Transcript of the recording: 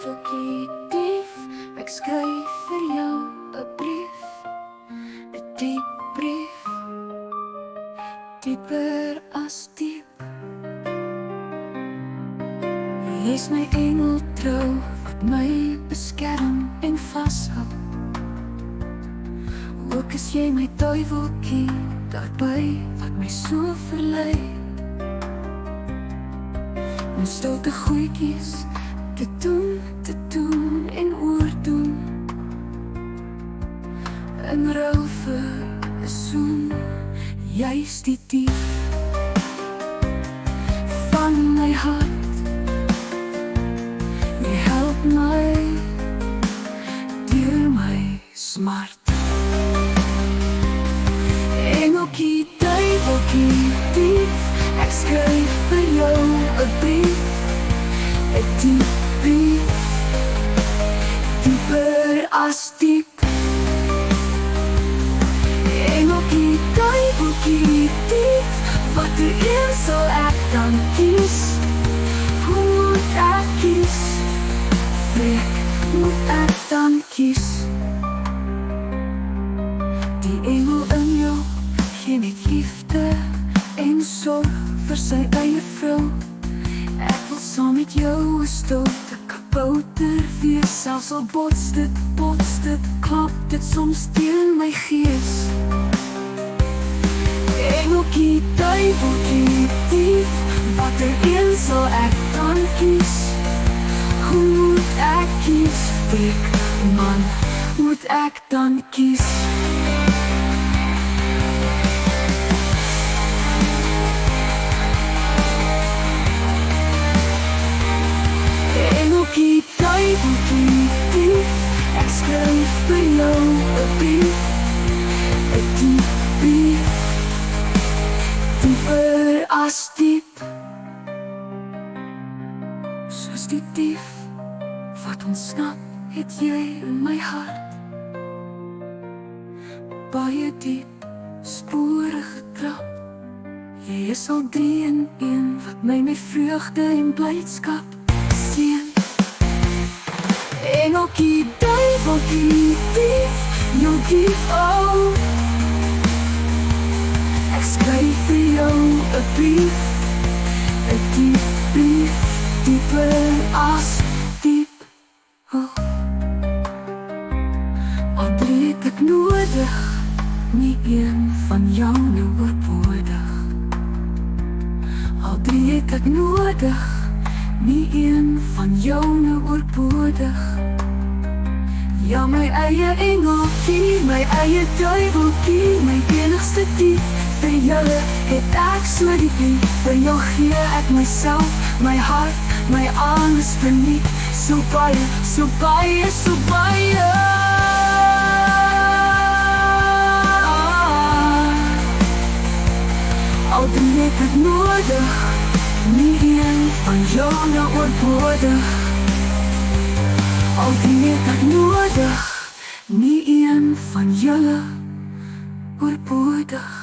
duiveltjie dief, ek skryf vir jou 'n brief, 'n diep brief, dieper as diep. Jy's my engel trou wat my beskerm en vashou. Ook is jy my duiveltjie daarby wat my so verlei. En stoute goedjies te doen en oordoen. In ruil vir 'n soen, jy's die dief van my hart. Jy help my deur my smart. Engeltjie, duiveltjie, dief, ek skryf vir jou 'n brief, 'n diep brief, dieper as diep. Engeltjie, duiveltjie, dief, watter een sal ek dan kies? Hoe moet ek kies? Wie moet ek dan kies? Die engel in jou gee net liefde en sorg vir sy eie vrou. Ek wil saam met jou 'n stoute kabouter wees. Selfs al bots dit, klap dit soms teen my gees. Engeltjie, duiveltjie, dief, watter een sal ek dan kies? Hoe moet ek kies? Fik, man, moet ek dan kies? Engeltjie, duiveltjie, dief, ek skryf vir jou 'n brief, 'n diep brief, dieper as diep. Soos die dief wat ontsnap, het jy in my hart baie diep spore getrap. Jy is al 3 in 1 wat my met vreugde en blydskap seën. Engeltjie, duiveltjie, dief, jou dief, oh. Ek skryf vir jou 'n brief, 'n diep brief, dieper as diep, oh. Al 3 het ek nodig, nie een van jou nou oorbodig. Al 3 het ek nodig, nie een van jou nou oorbodig. Ja, my eie engeltjie, my eie duiveltjie, my enigste dief. Vir julle het ek so diep lief. Vir jou gee ek myself, my hart, my alles verniet. So baie, so baie, so baie. Al 3 het ek nodig, nie een van jou nou oorbodig. Al 3 het ek nodig, nie een van julle oorbodig.